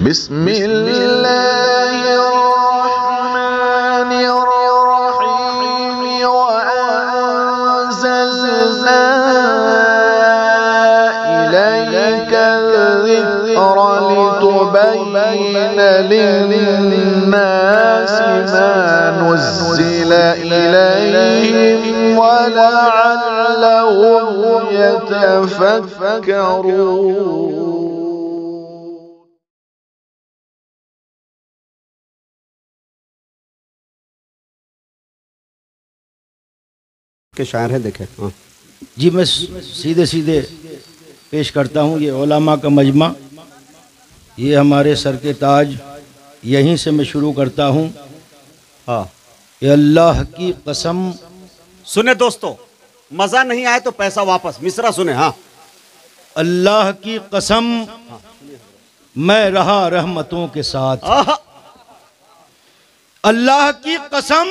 बिस्मिल्लाहिर्रहमानिर्रहीम व अंज़लना इलैका ज़िक्रा लितुबय्यिना लिन्नासि मा नुज़्ज़िला इलैहिम व लअल्लहुम यतफक्करून। के शायर हैं, देखें। हाँ जी, मैं सीधे सीधे पेश करता हूँ। ये उलमा का मजमा, ये हमारे सर के ताज, यहीं से मैं शुरू करता हूँ। हाँ, ये अल्लाह की कसम। सुने दोस्तों, मजा नहीं आए तो पैसा वापस। मिसरा सुने। हाँ, अल्लाह की कसम मैं रहा रहमतों के साथ। अल्लाह की कसम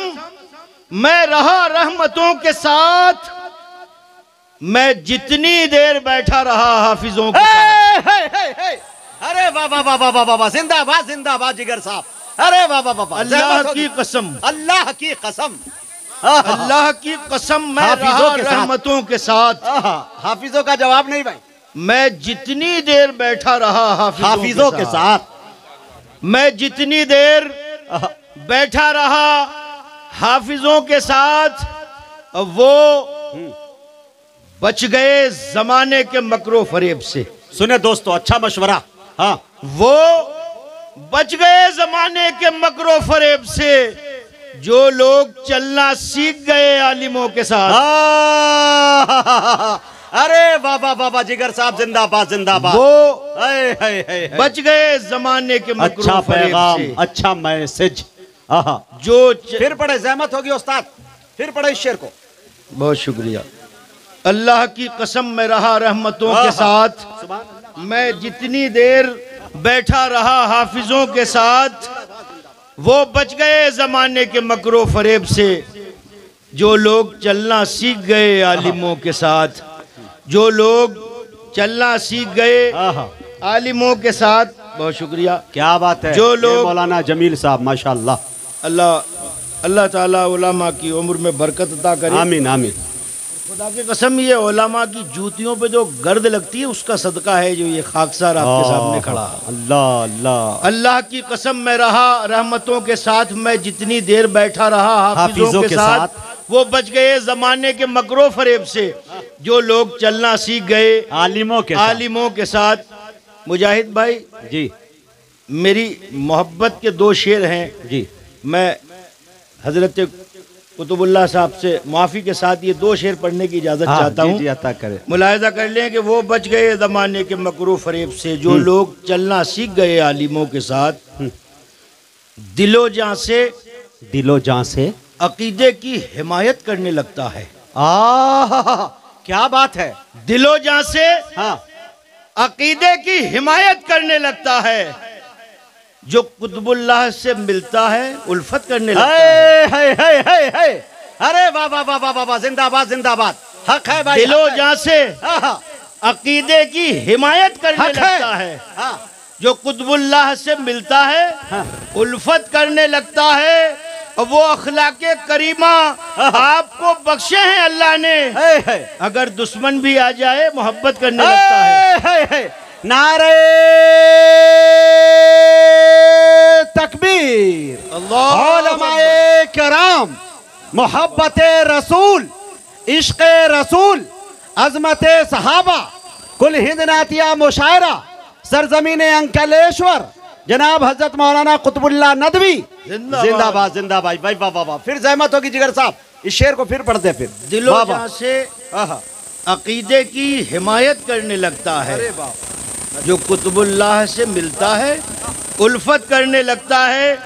मैं रहा रहमतों के साथ, मैं जितनी देर बैठा रहा हाफिजों के साथ। अरे वाह वाह वाह वाह वाह वाह, जिंदाबाद जिंदाबाद जिगर साहब। अरे वाह वाह वाह, अल्लाह की कसम, अल्लाह की कसम, अल्लाह की कसम मैं रहा रहमतों के साथ। हाफिजों का जवाब नहीं भाई। मैं जितनी देर बैठा रहा हाफिजों के साथ, मैं जितनी देर बैठा रहा हाफिजों के साथ, वो बच गए जमाने के मकरो फरेब से। सुने दोस्तों, अच्छा मशवरा। हाँ, वो बच गए जमाने के मकरो फरेब से, जो लोग चलना सीख गए आलिमों के साथ। अरे बाबा बाबा जिगर साहब, जिंदाबाद जिंदाबाद। वो बच गए जमाने के मकरो अच्छा फरेब पैगाम, से। अच्छा मैसेज। जो फिर पढ़े, जहमत होगी उस्ताद, फिर पढ़े इस शेर को। बहुत शुक्रिया। अल्लाह की कसम मैं रहा रहमतों के साथ, मैं जितनी देर बैठा रहा हाफिजों के साथ, वो बच गए जमाने के मकरो फरेब से, जो लोग चलना सीख गए आलिमों के साथ। जो लोग चलना सीख गए आलिमों के साथ। बहुत शुक्रिया। क्या बात है। जो लोग, मौलाना जमील साहब, माशाअल्लाह। अल्लाह ताला उलमा की उम्र में बरकत अता करे। आमीन आमीन। खुदा की कसम, ये उलमा की जूतियों पे जो गर्द लगती है उसका सदका है जो ये खाकसार आपके सामने खड़ा है। अल्लाह अल्लाह। अल्लाह की कसम मैं रहा रहमतों के साथ, मैं जितनी देर बैठा रहा हाफिजों के साथ, वो बच गए जमाने के मकरो फरेब से, जो लोग चलना सीख गए आलिमों के साथ। मुजाहिद भाई जी, मेरी मोहब्बत के दो शेर हैं जी। मैं हजरत कुतुबुल्लाह साहब से माफ़ी के साथ ये दो शेर पढ़ने की इजाज़त चाहता हूँ। अता करें। मुलाहिज़ा कर लें कि वो बच गए ज़माने के मकरू फरेब से, जो लोग चलना सीख गए आलिमों के साथ। दिलो जान से अकीदे की हिमायत करने लगता है। क्या बात है। दिलो जान से हाँ, अकीदे की हिमायत करने लगता है, जो कुतुबुल्लाह से मिलता है उल्फत करने लगता है। अरे वाह वाह वाह वाह वाह, जिंदाबाद जिंदाबाद। हक है भाई। दिलो जान से अकीदे की हिमायत करने लगता है, जो कुतुबुल्लाह से मिलता है उल्फत करने लगता है। और वो अखलाके करीमा आपको बख्शे हैं अल्लाह ने, अगर दुश्मन भी आ जाए मोहब्बत करने लगता है। नारे तकबीर। उलमाए कराम, मोहब्बत रसूल, इश्क रसूल, अजमत सहाबा, कुल हिंद नातिया मुशायरा, सरजमीन अंकलेश्वर, जनाब हजरत मौलाना कुतुबुल्लाह नदवी, जिंदाबाद जिंदाबाद। भाई वाह वाह वाह। फिर जहमत होगी जिगर साहब, इस शेर को फिर पढ़ते। फिर दिलो जान से अकीदे की हिमायत करने लगता है, जो कुतुबुल्लाह से मिलता है उल्फत करने लगता है।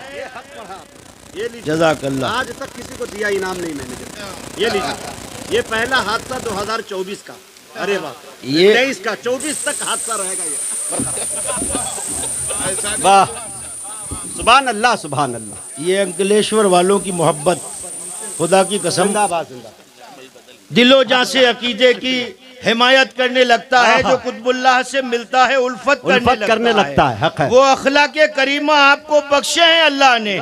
जज़ाकल्लाह। आज तक किसी को दिया इनाम नहीं मैंने। ये लीजिए, ये पहला हादसा 2024 का। अरे वाह, ये 23 का 24 तक हादसा रहेगा ये। वाह, सुभान अल्लाह सुभान अल्लाह। ये अंकलेश्वर वालों की मोहब्बत, खुदा की कसम। जिंदाबाद जिंदाबाद। दिलो जान से अकीदे की हिमायत करने लगता है, जो कुतुबुल्लाह से मिलता है उल्फत करने लगता है। हक है। वो अखलाके करीमा आपको बख्शे हैं अल्लाह ने।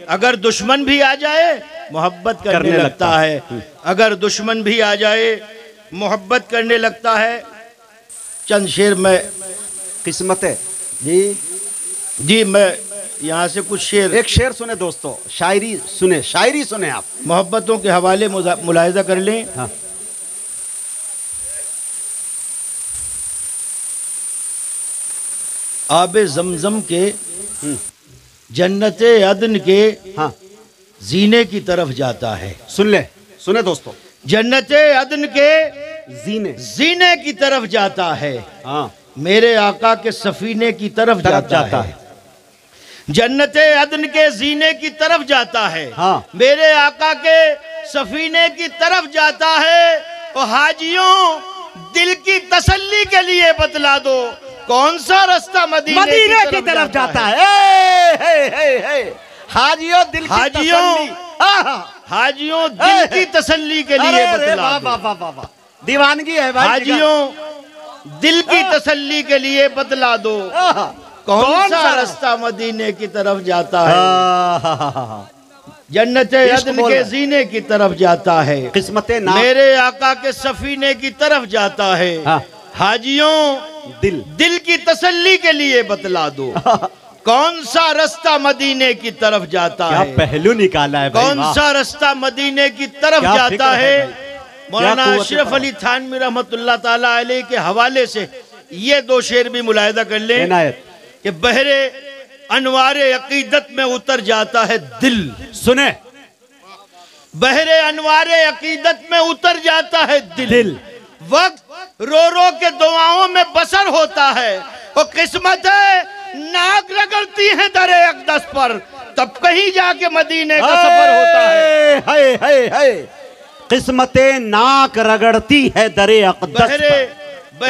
अगर दुश्मन भी आ जाए मोहब्बत करने लगता है, अगर दुश्मन भी आ जाए मोहब्बत करने लगता है। चंद शेर में किस्मत है जी मैं यहाँ से कुछ शेर, एक शेर सुने दोस्तों, शायरी सुने, शायरी सुने आप, मोहब्बतों के हवाले मुलाहिजा कर लें। हाँ। आबे जमजम के जन्नते अदन के हाँ जीने की तरफ जाता है। सुने दोस्तों, जन्नते अदन के जीने की तरफ जाता है। हाँ मेरे आका के सफीने की तरफ जाता है। जन्नते अदन के जीने की तरफ जाता है। हाँ। मेरे आका के सफीने की तरफ जाता है। और हाजियों दिल की तसल्ली के लिए बतला दो कौन सा रास्ता मदीने की तरफ जाता है। हाजियों दिल की तसल्ली, हाजियों दिल की तसल्ली के लिए बतला दो। दीवानगी है भाई। हाजियों दिल की तसल्ली के लिए बतला दो कौन सा रास्ता मदीने की तरफ जाता है। जन्नते अदन के जीने की तरफ जाता है। किस्मते ना मेरे आका के सफीने की तरफ जाता है। हाजियों दिल की तसल्ली के लिए बतला दो कौन सा रास्ता मदीने की तरफ जाता है। क्या पहलू निकाला है भाई, कौन सा रास्ता मदीने की तरफ जाता है। मौलाना अशरफ अली थानवी रहमतुल्लाह ताला अलैह के हवाले से ये दो शेर भी मुलाहिदा कर लें कि बहरे अनवारे अकीदत में उतर जाता है दिल। सुने, बहरे अनवारे अकीदत में उतर जाता है दिल। वक्त रो रो के दुआओं में बसर होता है। और किस्मत है नाक रगड़ती है दरे अक़दस पर, तब कहीं जाके मदीने का सफर होता है। किस्मतें नाक रगड़ती है दरे अक़दस पर।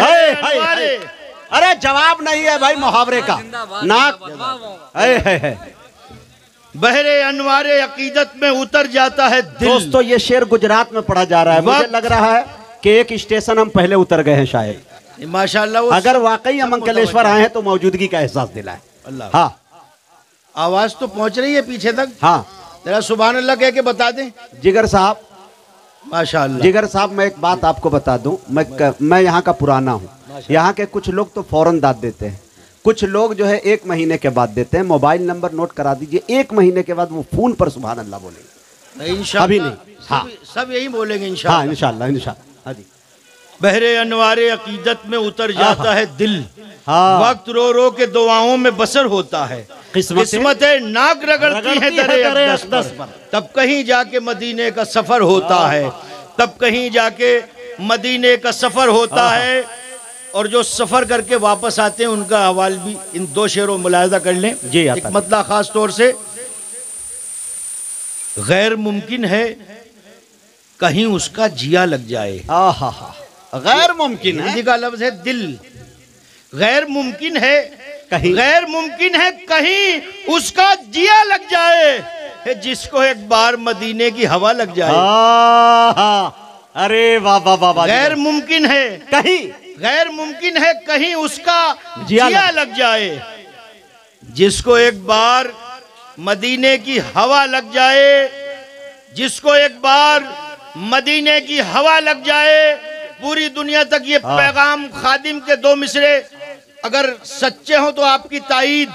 अरे जवाब नहीं है भाई मुहावरे का। नाक बहरे अनवारे अकीदत में उतर जाता है दिल। दोस्तों ये शेर गुजरात में पढ़ा जा रहा है। मुझे लग रहा है कि एक स्टेशन हम पहले उतर गए हैं शायद। माशाल्लाह। अगर वाकई हम अंकलेश्वर आए हैं तो मौजूदगी का एहसास दिलाए। हाँ आवाज तो पहुंच रही है पीछे तक। हाँ जरा सुभान अल्लाह कह के बता दें। जिगर साहब, माशाल्लाह। जिगर साहब मैं एक बात आपको बता दूं, मैं यहाँ का पुराना हूँ। यहाँ के कुछ लोग तो फौरन दाद देते हैं, कुछ लोग जो है 1 महीने के बाद देते हैं। मोबाइल नंबर नोट करा दीजिए, 1 महीने के बाद वो फोन पर सुभान अल्लाह बोलेंगे। इंशाअल्लाह अभी नहीं। हाँ सब यही बोलेंगे इंशाअल्लाह। हाँ इंशाअल्लाह इंशाअल्लाह। हाँ जी। बहरे अनवारे अकीदत में उतर जाता है दिल। हाँ। वक्त रो रो के दुआओं में बसर होता है। किस्मतें नाक रगड़ती है दरे अक़दस पर, तब कहीं जाके मदीने का सफर होता है। तब कहीं जाके मदीने का सफर होता है। और जो सफर करके वापस आते हैं उनका हवाल भी इन दो शेरों में मुलाहिजा कर लें। जी एक मतलब खास तौर से, गैर मुमकिन है कहीं उसका जिया लग जाए। गैर मुमकिन है, हिंदी का लफ्ज है दिल। गैर मुमकिन है कहीं, गैर मुमकिन है कहीं उसका जिया लग जाए, जिसको एक बार मदीने की हवा लग जाए। अरे वाह वाह वाह। गैर मुमकिन है कहीं, गैर मुमकिन है कहीं उसका जिया लग जाए, जिसको एक बार मदीने की हवा लग जाए। जिसको एक बार मदीने की हवा लग जाए। पूरी दुनिया तक ये पैगाम खादिम के 2 मिसरे अगर सच्चे हो तो आपकी ताईद।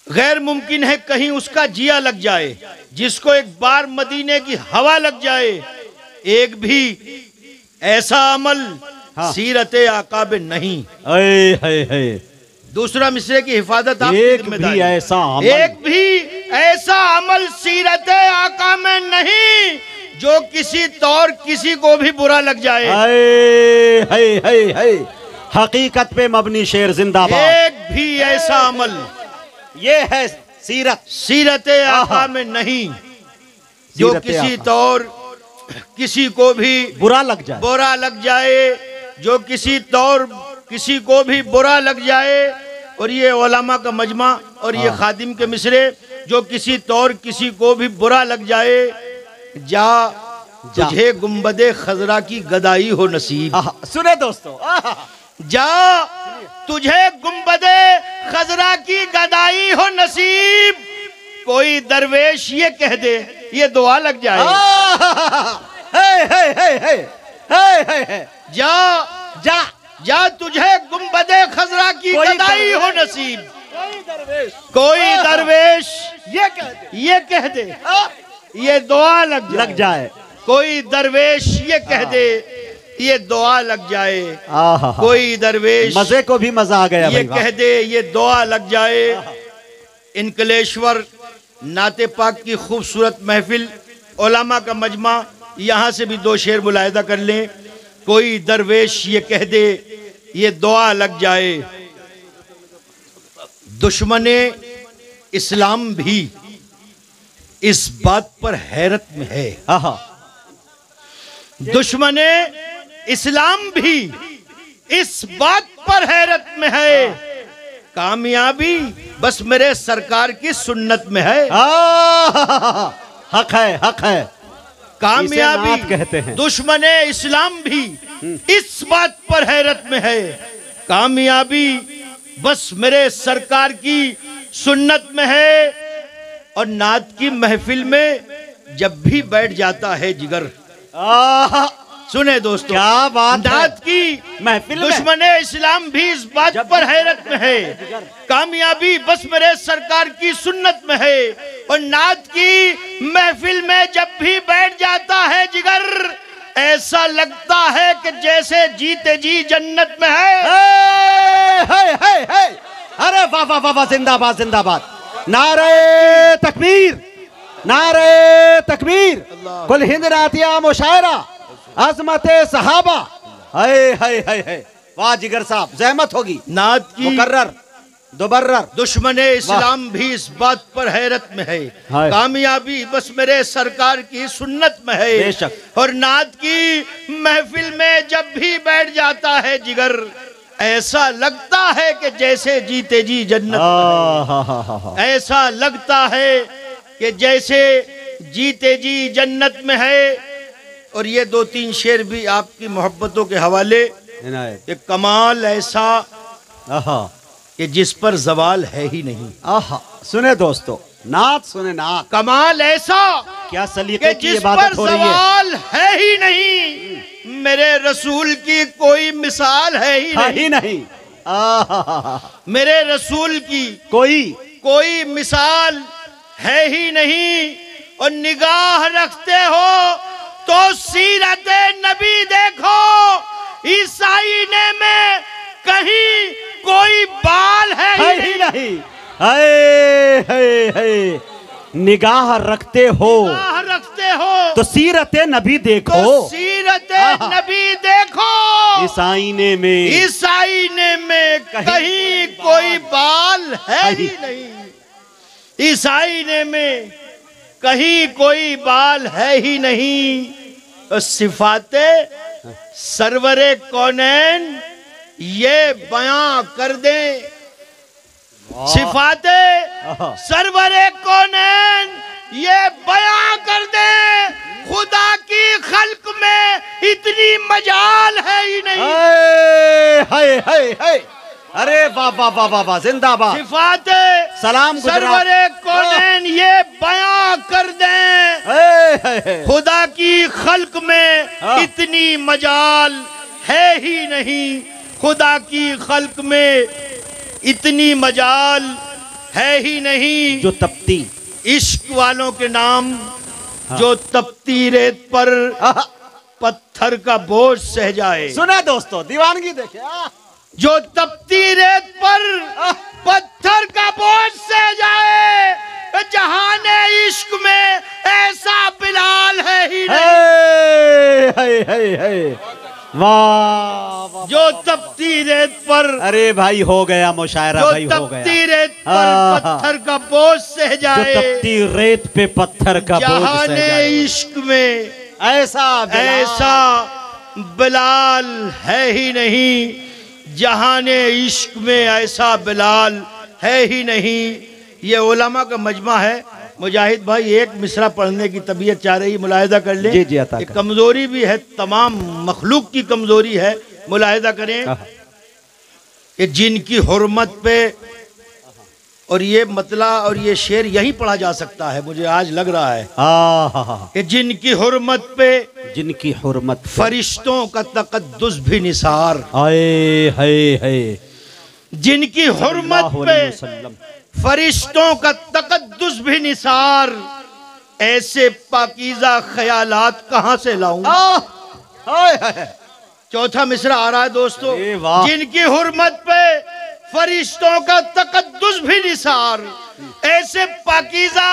गैर मुमकिन है कहीं उसका जिया लग जाए, जिसको एक बार मदीने की हवा लग जाए। एक भी ऐसा अमल सीरते आका में नहीं। दूसरा मिसरे की हिफाजत आपकी जिम्मेदारी। एक भी ऐसा अमल सीरते आका में नहीं जो किसी तौर किसी को भी बुरा लग जाए। हकीकत पे मबनी शेर जिंदाबाद। एक भी ऐसा अमल, ये है सीरते आका में नहीं जो किसी तौर किसी को भी बुरा लग जाए, जो किसी तौर किसी को भी बुरा लग जाए। और ये उलमा का मजमा और ये खादिम के मिसरे, जो किसी तौर किसी को भी बुरा लग जाए। जा तुझे गुंबदे खजरा की गदाई हो नसीब। सुने दोस्तों, जा तुझे गुंबदे खजरा की गदाई हो नसीब। कोई दरवेश ये कह दे ये दुआ लग जाए। जा जा जा तुझे गुंबदे खजरा की गदाई हो नसीब। कोई दरवेश ये कह दे ये दुआ लग जाए। कोई दरवेश ये कह दे ये दुआ लग जाए। कोई दरवेश मजे को भी मजा आ गया ये कह दे ये दुआ लग जाए। इनकलेश्वर नाते पाक की खूबसूरत महफिल, उलमा का मजमा, यहाँ से भी दो शेर मुलाहिदा कर लें। कोई दरवेश ये कह दे ये दुआ लग जाए। दुश्मने इस्लाम भी इस बात पर हैरत में है। दुश्मने इस्लाम भी इस बात पर हैरत में है। कामयाबी बस मेरे सरकार की सुन्नत में है। हक है, हक है। कामयाबी कहते हैं। दुश्मने इस्लाम भी इस बात पर हैरत में है। कामयाबी बस मेरे सरकार की सुन्नत में है। और नात की महफिल में जब भी बैठ जाता है जिगर, सुने दोस्तों क्या बात है। नात की महफिल दुश्मने इस्लाम भी इस बात पर हैरत में है। कामयाबी बस मेरे सरकार की सुन्नत में है। और नात की महफिल में जब भी बैठ जाता है जिगर, ऐसा लगता है कि जैसे जीते जी जन्नत में है। अरे वाह वाह वाह, जिंदाबाद जिंदाबाद। नारे तकबीर, नारे तकबीर। कुल हिंद नातिया मुशायरा, अज़मते सहाबा। हाय हाय हाय हाय, वाह जिगर साहब, जहमत होगी। नात की मुकर्रर दुबर्रर। दुश्मने इस्लाम भी इस बात पर हैरत में है। कामयाबी बस मेरे सरकार की सुन्नत में है। बेशक। और नात की महफिल में जब भी बैठ जाता है जिगर, ऐसा लगता है कि जैसे जीते जी जन्नत में है। ऐसा लगता है कि जैसे जीते जी जन्नत में है। और ये दो तीन शेर भी आपकी मोहब्बतों के हवाले। कि कमाल ऐसा कि जिस पर जवाल है ही नहीं। सुने दोस्तों, नात सुने नात। कमाल ऐसा क्या सलीके की जिस पर जवाल है ही नहीं। मेरे रसूल की कोई मिसाल है ही नहीं। मेरे रसूल की कोई मिसाल है ही नहीं। और निगाह रखते हो तो सीरत नबी देखो। इस आईने में कहीं कोई बाल है ही नहीं। निगाह रखते हो तो सीरत नबी देखो। तो सीरत नबी देखो। इस आईने में कहीं कोई बाल है ही नहीं। इस आईने में कहीं कोई बाल है ही नहीं। तो सिफाते सरवरे कौनैन ये बयां कर दे। सिफाते सरवरे कौनैन ये बयां कर दे। खुदा की खल्क में इतनी मजाल है ही नहीं। अरे वाह वाह वाह वाह वाह, जिंदाबाद। सिफाते सलाम सरवरे कौनैन ये बयां कर दे। खुदा की खल्क में इतनी मजाल है ही नहीं। खुदा की खल्क में इतनी मजाल है ही नहीं। जो तपती इश्क वालों के नाम, जो तपती रेत पर पत्थर का बोझ सह जाए। सुना दोस्तों, दीवानगी देखे। जो तपती रेत पर पत्थर का बोझ सह जाए। जहाने इश्क में ऐसा बिलाल है ही नहीं। वाह। जो तपती रेत पर, अरे भाई हो गया मुशायरा भाई, हो गया। तपती रेत पर पत्थर का बोझ सह जाए। जो तपती रेत पे पत्थर का बोझ सह जाए। जहाने इश्क में ऐसा बिलाल है ही नहीं। जहाने इश्क में ऐसा बिलाल है ही नहीं। ये उलमा का मजमा है। मुजाहिद भाई एक मिसरा पढ़ने की तबीयत चाह रही, मुलाहिदा कर लें। जी जी अता एक कमजोरी भी है, तमाम मखलूक की कमजोरी है, मुलाहिदा करें कि जिनकी हुर्मत पे, और ये मतला और ये शेर यही पढ़ा जा सकता है, मुझे आज लग रहा है कि जिनकी हुर्मत पे, जिनकी हुर्मत फरिश्तों का तकद्दुस भी निसार, आए हाय जिनकी हुर्मत पे फरिश्तों का तकद्दुस भी निसार, ऐसे पाकीज़ा ख्यालात कहाँ से लाऊं। चौथा मिसरा आ रहा है दोस्तों, जिनकी हुर्मत पे फरिश्तों का तकद्दुस भी निसार, ऐसे पाकीज़ा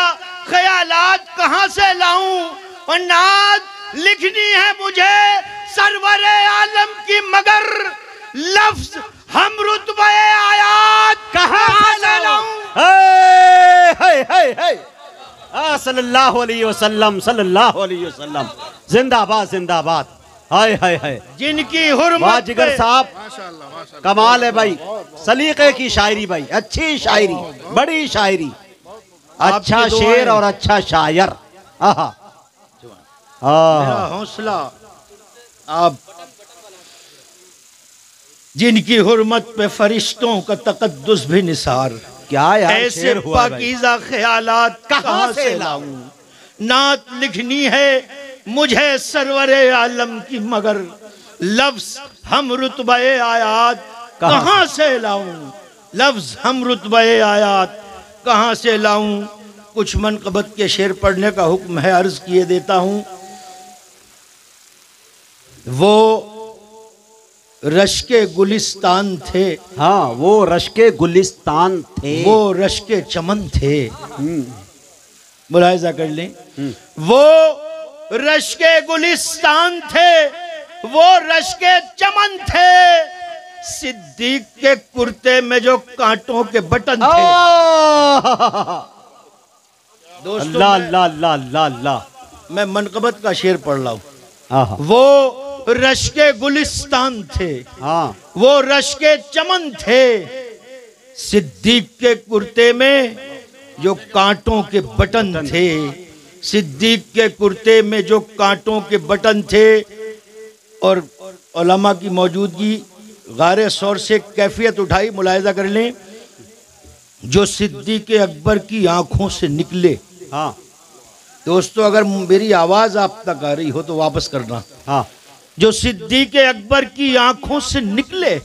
ख्यालात कहाँ से लाऊं। और नात लिखनी है मुझे सरवरे आलम की, मगर लफ्ज हम रुतबे आयात कहाँ से लाऊं। सल्लल्लाहु अलैहि वसल्लम, सल्लल्लाहु अलैहि वसल्लम, जिंदाबाद जिंदाबाद। हाय हाय हाय, जिनकी हुर्मत जिगर साहब कमाल है भाई, सलीके की शायरी भाई, अच्छी शायरी, बड़ी शायरी, अच्छा शेर और अच्छा शायर। मेरा हौसला आप, जिनकी हुर्मत पे फरिश्तों का तकद्दुस भी निसार, क्या यार, ऐसे पाकीज़ा ख्यालात कहाँ से लाऊं। नात लिखनी है मुझे सरवरे आलम की, मगर लफ्ज हम रुतबे आयात कहाँ से लाऊं। लफ्ज हम रुतबे आयात कहाँ से लाऊं। कुछ मनक़बत के शेर पढ़ने का हुक्म है, अर्ज किए देता हूं। वो रश्के गुलिस्तान थे, हाँ वो रश्के गुलिस्तान थे, वो रश्के चमन थे। मुलाहिजा कर लें, वो रश्के गुलिस्तान थे, वो रश्के चमन थे, सिद्दीक के कुर्ते में जो कांटों के बटन थे। दोस्तों ला ला ला ला, मैं मनक़बत का शेर पढ़ रहा हूं। वो रश्के गुलिस्तान थे, हाँ वो रश्के चमन थे, सिद्दीक के कुर्ते में जो कांटों के बटन थे, सिद्दीक के कुर्ते में जो कांटों के बटन थे। और उलमा की मौजूदगी गारे सौर से कैफियत उठाई, मुलाहिजा कर लें। जो सिद्दीक अकबर की आंखों से निकले, हाँ दोस्तों अगर मेरी आवाज आप तक आ रही हो तो वापस करना, हाँ, जो सिद्दीक अकबर की आंखों से निकले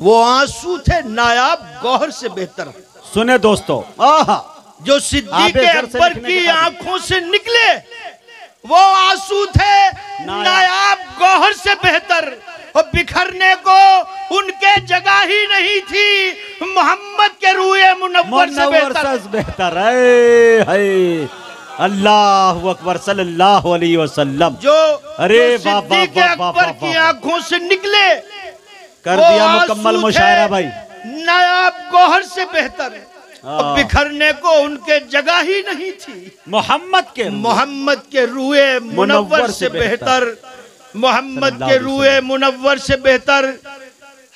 वो आंसू थे नायाब गौहर से बेहतर। सुने दोस्तों, जो सिद्दीक अकबर की आंखों से निकले वो आंसू थे नायाब गौहर से बेहतर, और बिखरने को उनके जगह ही नहीं थी, मोहम्मद के रूए मुनव्वर से बेहतर। है अल्लाह अकबर सल्लल्लाहु अलैहि वसल्लम। जो अरे सिद्दीक अकबर की आंखों से निकले कर दिया मुकम्मल मुशायरा भाई, नायाब गौहर से बेहतर, और बिखरने को उनके जगह ही नहीं थी, मोहम्मद के रूए मुनव्वर से बेहतर, मोहम्मद के रूए मुनव्वर से बेहतर।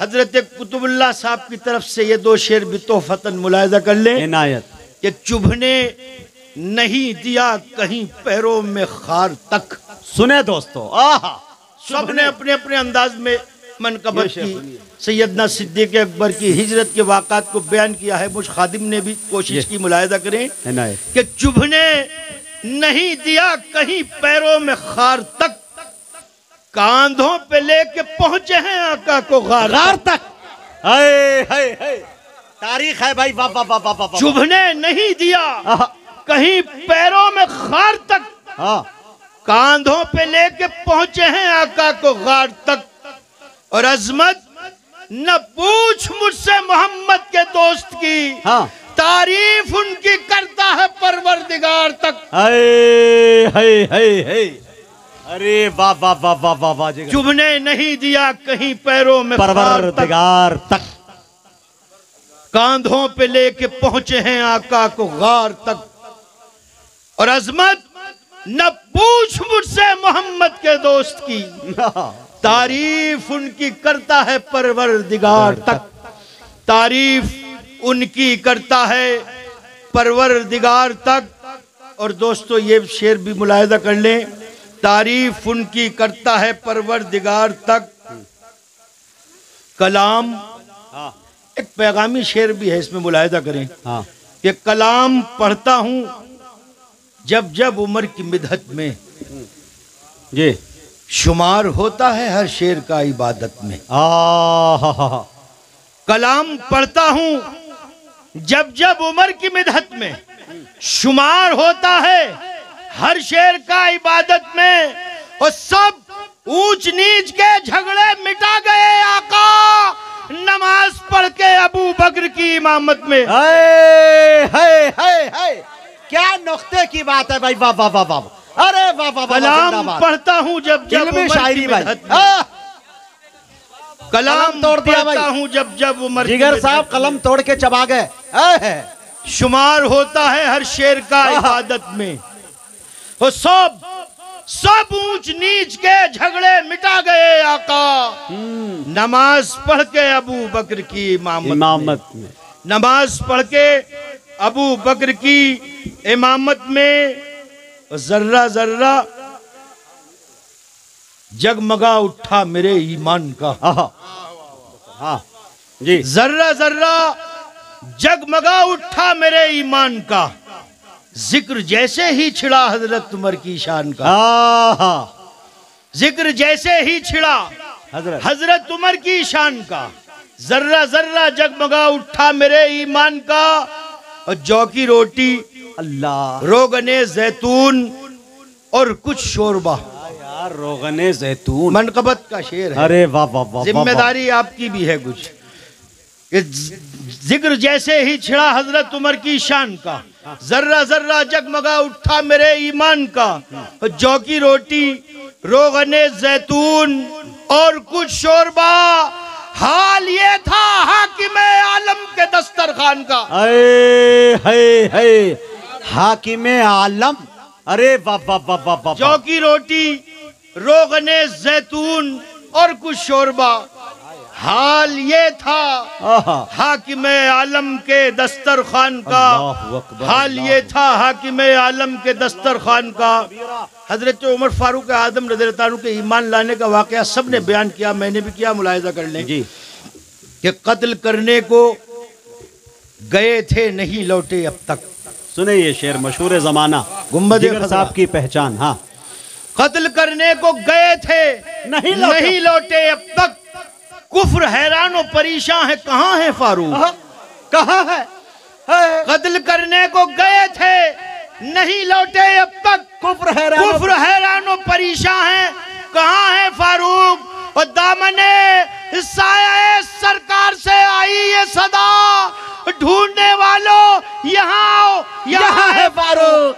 हजरत कुतुबुल्लाह साहब की तरफ से ये दो शेर भी तोहफतन मुलाहिजा कर लें। इनायत, कि चुभने नहीं दिया कहीं पैरों में खार तक। सुने दोस्तों, सबने अपने अपने अंदाज में मनक़बत की सैयदना सिद्दीक अकबर की हिजरत के वाक़ात को बयान किया है। मुझ खादिम ने भी कोशिश की, मुलाहिजा करें कि चुभने नहीं दिया कहीं पैरों में खार तक, कांधों पे लेके पहुंचे हैं आका को गार तक। तारीख है भाई, वाह वाह वाह वाह। चुभने नहीं दिया कहीं पैरों में खार तक, कांधों पे लेके पहुंचे हैं आका को गार तक। और अजमत न पूछ मुझसे मोहम्मद के दोस्त की, तारीफ उनकी करता है परवरदिगार तक। अरे वाह वाह वाह वाह वाह वाह। चुभने नहीं दिया कहीं पैरों में परवरदिगार तक, कांधों पे लेके पहुंचे हैं आका को गार तक। और अजमत न पूछ मुझसे मोहम्मद के दोस्त की, तारीफ उनकी करता है परवरदिगार तक, तारीफ उनकी करता है परवरदिगार तक। और दोस्तों ये शेर भी मुलाहिजा कर लें, तारीफ उनकी करता है परवरदिगार तक कलाम। एक पैगामी शेर भी है, इसमें मुलाहिजा करें कि कलाम पढ़ता हूँ जब जब उम्र की मिदहत में, जी शुमार होता है हर शेर का इबादत में। कलाम पढ़ता हूँ जब जब उम्र की मिदहत में, शुमार होता है हर शेर का इबादत में, और सब ऊंच नीच के झगड़े मिटा गए आका नमाज पढ़ के अबू बकर की इमामत में। क्या नुक्ते की बात है भाई, वाह वाह वाह वाह, अरे वाह वाह। कलाम पढ़ता हूँ जब जब में शायरी भाई, कलाम तोड़ दिया भाई, पढ़ता हूँ जब जब उम्र। जिगर साहब कलम तोड़ के चबा गए। शुमार होता है हर शेर का इबादत में, वो सब ऊंच नीच के झगड़े मिटा गए आका नमाज पढ़ के अबू बकर की इमामत में। नमाज पढ़ के अबू बकर की इमामत में जर्रा जर्रा जगमगा उठा मेरे ईमान का। हाँ जी, जर्रा जर्रा जगमगा उठा मेरे ईमान का, जिक्र जैसे ही छिड़ा हजरत उमर की शान का। जिक्र जैसे ही छिड़ा हजरत उमर की शान का, जर्रा जर्रा जगमगा उठा मेरे ईमान का, और जौ की रोटी अल्लाह, रोगने जैतून और कुछ शोरबा। यार रोगने जैतून मनकबत का शेर है। अरे वाह वाह वाह, जिम्मेदारी आपकी भी है कुछ। जिक्र जैसे ही छिड़ा हजरत उमर की शान का, जर्रा जर्रा जगमगा उठा मेरे ईमान का, जौ की रोटी रोगने जैतून और कुछ शोरबा, हाल ये था हाकिमे आलम के दस्तरखान का। हाकिमे आलम, अरे वाह वाह वाह वाह वाह। जौ की रोटी रोगने जैतून और कुछ शोरबा, हाल ये था हाकिमे आलम के दस्तरखान का। हाल ये था हाकिमे आलम के दस्तरखान का। हजरत उमर फारूक आदम रज़ियल्लाहु अन्हु के ईमान लाने का वाकया सबने बयान किया, मैंने भी किया, मुलाहिजा कर लें जी कि कत्ल करने को गए थे नहीं लौटे अब तक। सुने ये शेर, मशहूर जमाना, गुम्बद जिगर साहब की पहचान। हाँ, कत्ल करने को गए थे नहीं लौटे अब तक, कुफ्र हैरान और परेशान है, कहाँ है फारूक, कहाँ है? कत्ल करने को गए थे नहीं लौटे अब तक, कुफ्र हैरान और परेशान है, कहाँ है फारूक, और दामने साया सरकार से आई ये सदा, ढूंढने वालों यहाँ आओ, यहाँ है फारूक।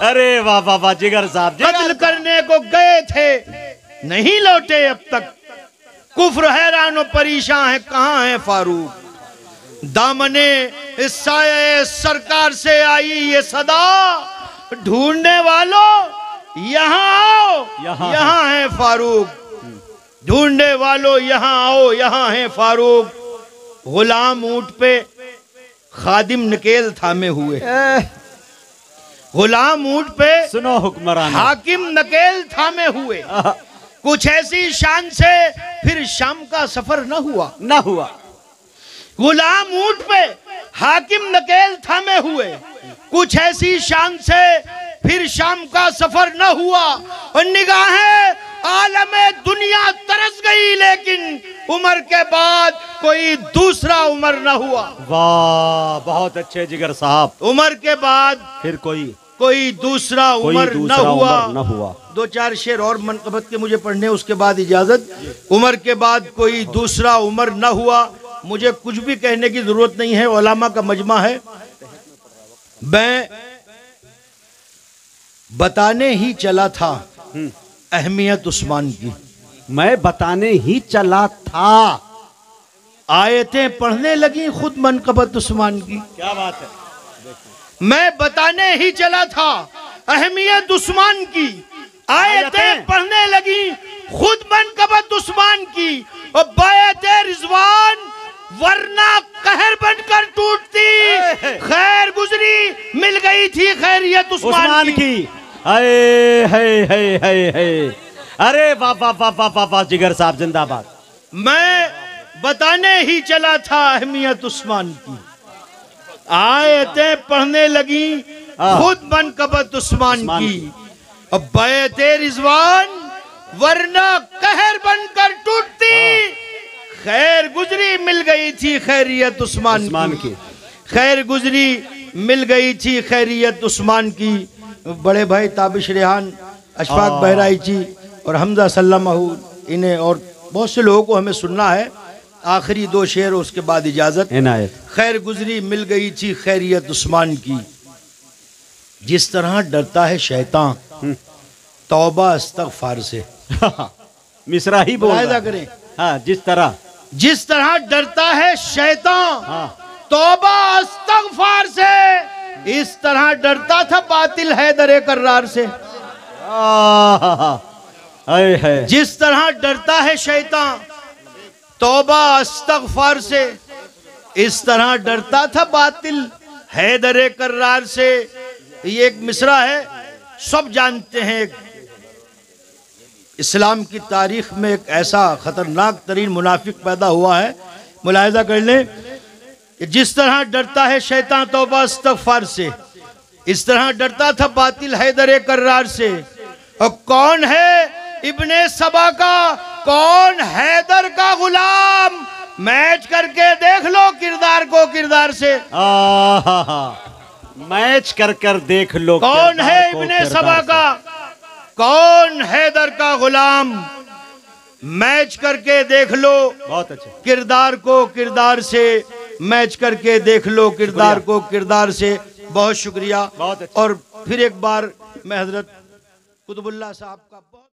अरे वाह वाह वाह, जिगर साहब, कत्ल करने को गए थे नहीं लौटे अब तक, कुफ्र हैरान और परेशान है, कहाँ है फारूक, दामने साये सरकार से आई ये सदा, ढूंढने वालों यहाँ आओ, यहाँ है फारूक, ढूंढने वालों यहाँ आओ, यहाँ है फारूक। गुलाम ऊंट पे खादिम नकेल थामे हुए, गुलाम ऊंट पे सुनो हुक्मरान, हाकिम नकेल थामे हुए, कुछ ऐसी शान से फिर शाम का सफर न हुआ। गुलाम ऊंट पे हाकिम नकेल थामे हुए, कुछ ऐसी शान से फिर शाम का सफर न हुआ, और निगाहें आलमे दुनिया तरस गई, लेकिन उमर के बाद कोई दूसरा उमर न हुआ। वाह, बहुत अच्छे जिगर साहब, उमर के बाद फिर कोई दूसरा उमर न हुआ। दो चार शेर और मनकबत के मुझे पढ़ने, उसके बाद इजाजत। उमर के बाद कोई दूसरा उमर न हुआ। मुझे कुछ भी कहने की जरूरत नहीं है, उलमा का मजमा है। मैं बताने ही चला था अहमियत उस्मान की, मैं बताने ही चला था, आयतें पढ़ने लगी खुद मनकबत उस्मान की। क्या बात है। मैं बताने ही चला था अहमियत उस्मान की, आयतें पढ़ने लगी खुद मनकबत उस्मान की, और बायत रिजवान वरना कहर गई थी खैरियत उस्मान की। हाय हाय हाय हाय हाय। अरे वाह वाह वाह वाह वाह वाह, जिगर साहब जिंदाबाद। मैं बताने ही चला था अहमियत उस्मान की, आयतें पढ़ने लगी खुद बनकबत उस्मान की। अब बैते रिजवान वरना कहर बनकर टूटती, खैर गुजरी मिल गई थी खैरियत उस्मान की। खैर गुजरी मिल गई थी खैरियत उस्मान की। बड़े भाई ताबिश रेहान, अशफाक बहराई जी और हमजा सल्लमाहू, इन्हें और बहुत से लोगों को हमें सुनना है। आखिरी दो शेर उसके बाद इजाजत। इनायत। खैर गुजरी मिल गई थी खैरियत उस्मान की, जिस तरह डरता है शैतान तौबा इस्तगफार से। मिसरा ही बोल मुलाहिजा करें। हाँ, जिस तरह डरता है शैतान तौबा इस्तगफार से, इस तरह डरता था बातिल हैदर कर्रार से। जिस तरह डरता है शैतान तौबा इस्तगफार से, इस तरह डरता था बातिल हैदर कर्रार से। ये एक मिसरा है, सब जानते हैं। इस्लाम की तारीख में एक ऐसा खतरनाक तरीन मुनाफिक पैदा हुआ है, मुलाहिजा कर लें कि जिस तरह डरता है शैतान तौबा इस्तगफार से, इस तरह डरता था बातिल हैदर कर्रार से। और कौन है इब्ने सबा का, कौन हैदर का गुलाम, मैच करके देख लो किरदार को किरदार से। मैच कर देख लो कौन है इब्ने सबा का, कौन हैदर का गुलाम, मैच करके देख लो। बहुत अच्छा। किरदार को किरदार से मैच करके देख लो, किरदार को किरदार से। बहुत शुक्रिया। बहुत अच्छा। और फिर एक बार मैं हजरत कुतुबुल्लाह साहब का